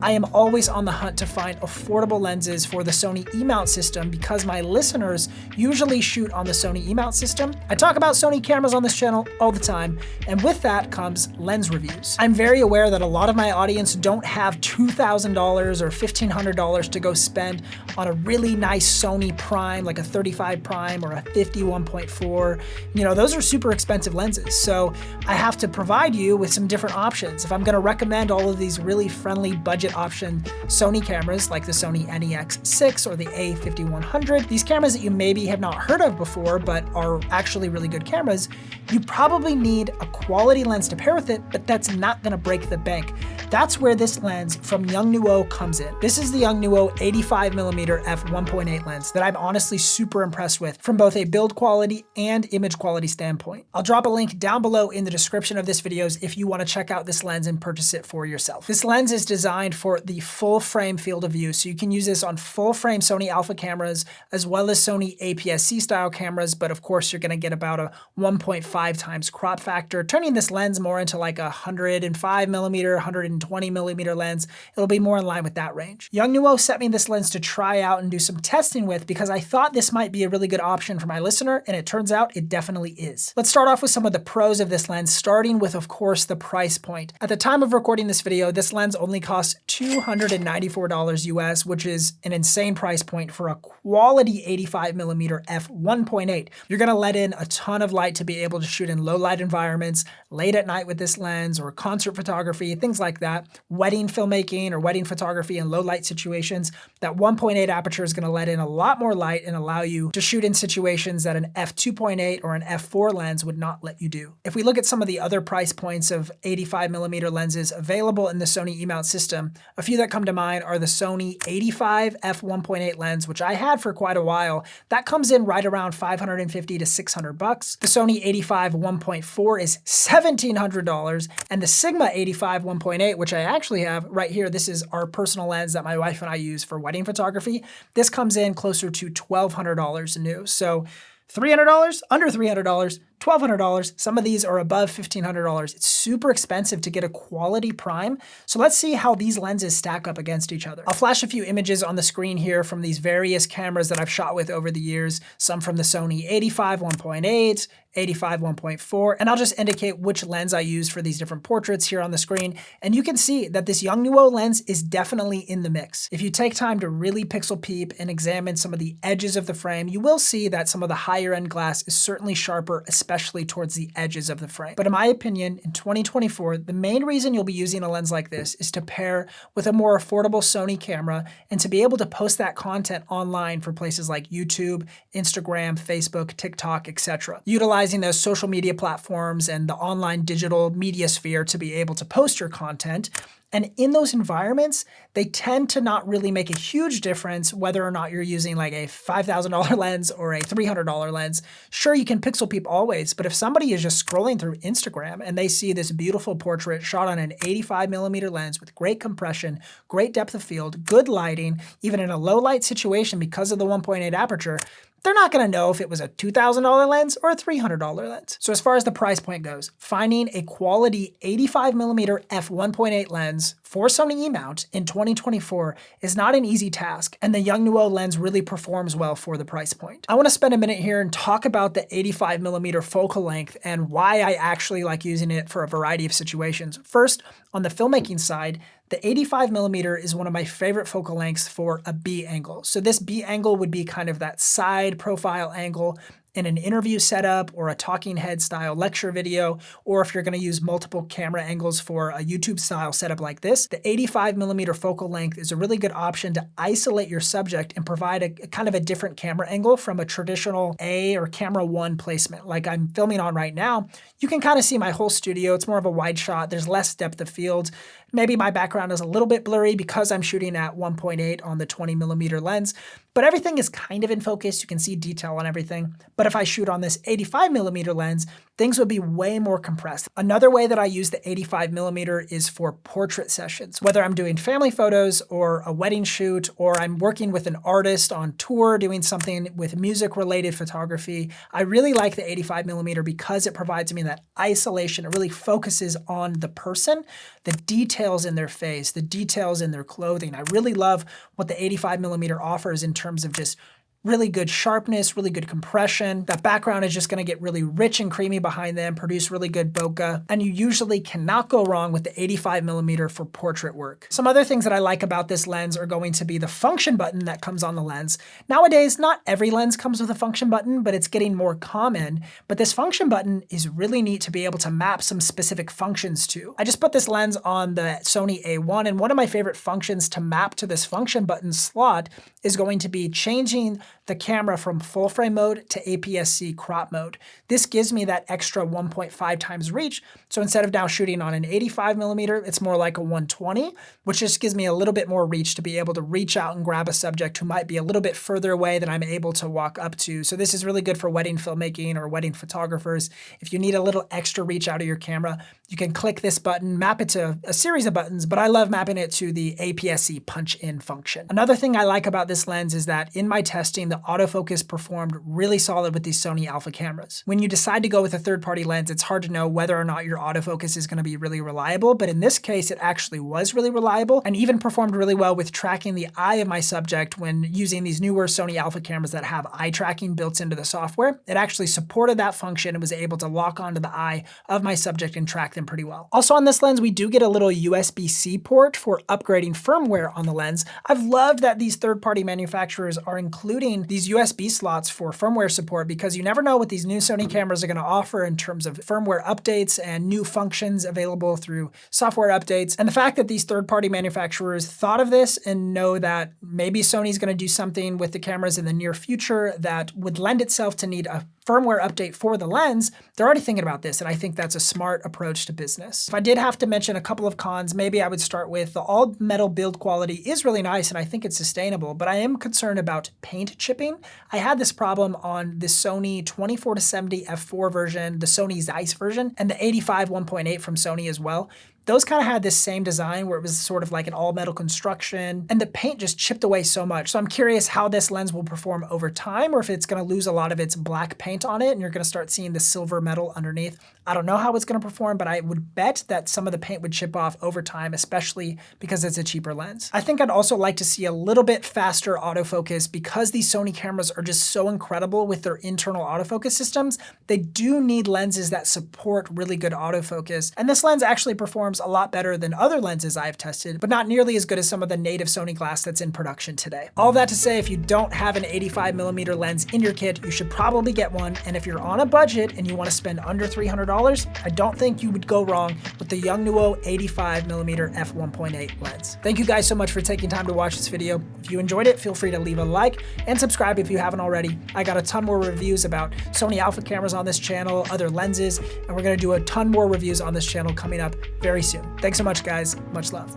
I am always on the hunt to find affordable lenses for the Sony E-mount system because my listeners usually shoot on the Sony E-mount system. I talk about Sony cameras on this channel all the time, and with that comes lens reviews. I'm very aware that a lot of my audience don't have $2,000 or $1,500 to go spend on a really nice Sony prime, like a 35 prime or a 50 1.4. You know, those are super expensive lenses. So I have to provide you with some different options. If I'm gonna recommend all of these really friendly budget option Sony cameras like the Sony NEX6 or the A5100, these cameras that you maybe have not heard of before but are actually really good cameras, you probably need a quality lens to pair with it, but that's not gonna break the bank. That's where this lens from Yongnuo comes in. This is the Yongnuo 85mm f1.8 lens that I'm honestly super impressed with from both a build quality and image quality standpoint. I'll drop a link down below in the description of this video if you want to check out this lens and purchase it for yourself. This lens is designed for the full frame field of view, so you can use this on full frame Sony Alpha cameras as well as Sony APS-C style cameras, but of course you're going to get about a 1.5 times crop factor, turning this lens more into like a 105mm, 120mm lens. It'll be more in line with that range. Yongnuo sent me this lens to try out and do some testing with because I thought this might be a really good option for my listener, and it turns out it definitely is. Let's start off with some of the pros of this lens, starting with, of course, the price point. At the time of recording this video, this lens only costs $294 US, which is an insane price point for a quality 85mm f1.8. You're gonna let in a ton of light to be able to shoot in low light environments, late at night with this lens, or concert photography, things like that. Wedding filmmaking or wedding photography in low light situations, that 1.8 aperture is gonna let in a lot more light and allow you to shoot in situations that an f2.8 or an f4 lens would not let you do. If we look at some of the other price points of 85mm lenses available in the Sony E-mount system, a few that come to mind are the Sony 85 f1.8 lens, which I had for quite a while. That comes in right around $550 to $600. The Sony 85 1.4 is $1,700, and the Sigma 85 1.8, which I actually have right here, this is our personal lens that my wife and I use for wedding photography. This comes in closer to $1,200 new. So $300, under $300, $1,200. Some of these are above $1,500. It's super expensive to get a quality prime. So let's see how these lenses stack up against each other. I'll flash a few images on the screen here from these various cameras that I've shot with over the years. Some from the Sony 85 1.8, 85 1.4, and I'll just indicate which lens I use for these different portraits here on the screen. And you can see that this Yongnuo lens is definitely in the mix. If you take time to really pixel peep and examine some of the edges of the frame, you will see that some of the higher end glass is certainly sharper, especially towards the edges of the frame. But in my opinion, in 2024, the main reason you'll be using a lens like this is to pair with a more affordable Sony camera and to be able to post that content online for places like YouTube, Instagram, Facebook, TikTok, etc. Utilizing those social media platforms and the online digital media sphere to be able to post your content. And in those environments, they tend to not really make a huge difference whether or not you're using like a $5,000 lens or a $300 lens. Sure, you can pixel peep always, but if somebody is just scrolling through Instagram and they see this beautiful portrait shot on an 85mm lens with great compression, great depth of field, good lighting, even in a low light situation because of the 1.8 aperture, they're not gonna know if it was a $2,000 lens or a $300 lens. So as far as the price point goes, finding a quality 85mm f1.8 lens for Sony E-mount in 2024 is not an easy task, and the Yongnuo lens really performs well for the price point. I wanna spend a minute here and talk about the 85mm focal length and why I actually like using it for a variety of situations. First, on the filmmaking side, the 85mm is one of my favorite focal lengths for a B angle. So this B angle would be kind of that side profile angle in an interview setup or a talking head style lecture video, or if you're gonna use multiple camera angles for a YouTube style setup like this, the 85mm focal length is a really good option to isolate your subject and provide a kind of a different camera angle from a traditional A or camera 1 placement like I'm filming on right now. You can kind of see my whole studio. It's more of a wide shot. There's less depth of field. Maybe my background is a little bit blurry because I'm shooting at 1.8 on the 20mm lens, but everything is kind of in focus. You can see detail on everything. But if I shoot on this 85mm lens, things would be way more compressed. Another way that I use the 85mm is for portrait sessions. Whether I'm doing family photos or a wedding shoot, or I'm working with an artist on tour, doing something with music-related photography, I really like the 85mm because it provides me that isolation. It really focuses on the person, the details in their face, the details in their clothing. I really love what the 85mm offers in terms of just really good sharpness, really good compression. That background is just gonna get really rich and creamy behind them, produce really good bokeh, and you usually cannot go wrong with the 85mm for portrait work. Some other things that I like about this lens are going to be the function button that comes on the lens. Nowadays, not every lens comes with a function button, but it's getting more common. But this function button is really neat to be able to map some specific functions to. I just put this lens on the Sony A1, and one of my favorite functions to map to this function button slot is going to be changing the camera from full frame mode to APS-C crop mode. This gives me that extra 1.5 times reach. So instead of now shooting on an 85mm, it's more like a 120, which just gives me a little bit more reach to be able to reach out and grab a subject who might be a little bit further away than I'm able to walk up to. So this is really good for wedding filmmaking or wedding photographers. If you need a little extra reach out of your camera, you can click this button, map it to a series of buttons, but I love mapping it to the APS-C punch-in function. Another thing I like about this lens is that in my testing, the autofocus performed really solid with these Sony Alpha cameras. When you decide to go with a third-party lens, it's hard to know whether or not your autofocus is gonna be really reliable, but in this case, it actually was really reliable and even performed really well with tracking the eye of my subject when using these newer Sony Alpha cameras that have eye tracking built into the software. It actually supported that function and was able to lock onto the eye of my subject and track them pretty well. Also on this lens, we do get a little USB-C port for upgrading firmware on the lens. I've loved that these third-party manufacturers are including these USB slots for firmware support because you never know what these new Sony cameras are going to offer in terms of firmware updates and new functions available through software updates. And the fact that these third-party manufacturers thought of this and know that maybe Sony's going to do something with the cameras in the near future that would lend itself to need a firmware update for the lens, they're already thinking about this, and I think that's a smart approach to business. If I did have to mention a couple of cons, maybe I would start with the all-metal build quality is really nice, and I think it's sustainable, but I am concerned about paint chipping. I had this problem on the Sony 24-70 f4 version, the Sony Zeiss version, and the 85 1.8 from Sony as well. Those kind of had this same design where it was sort of like an all-metal construction, and the paint just chipped away so much. So I'm curious how this lens will perform over time, or if it's going to lose a lot of its black paint on it, and you're going to start seeing the silver metal underneath. I don't know how it's going to perform, but I would bet that some of the paint would chip off over time, especially because it's a cheaper lens. I think I'd also like to see a little bit faster autofocus because these Sony cameras are just so incredible with their internal autofocus systems. They do need lenses that support really good autofocus, and this lens actually performs a lot better than other lenses I've tested, but not nearly as good as some of the native Sony glass that's in production today. All that to say, if you don't have an 85mm lens in your kit, you should probably get one, and if you're on a budget and you want to spend under $300, I don't think you would go wrong with the Yongnuo 85mm f1.8 lens. Thank you guys so much for taking time to watch this video. If you enjoyed it, feel free to leave a like and subscribe if you haven't already. I got a ton more reviews about Sony Alpha cameras on this channel, other lenses, and we're gonna do a ton more reviews on this channel coming up very soon. Thanks so much, guys. Much love.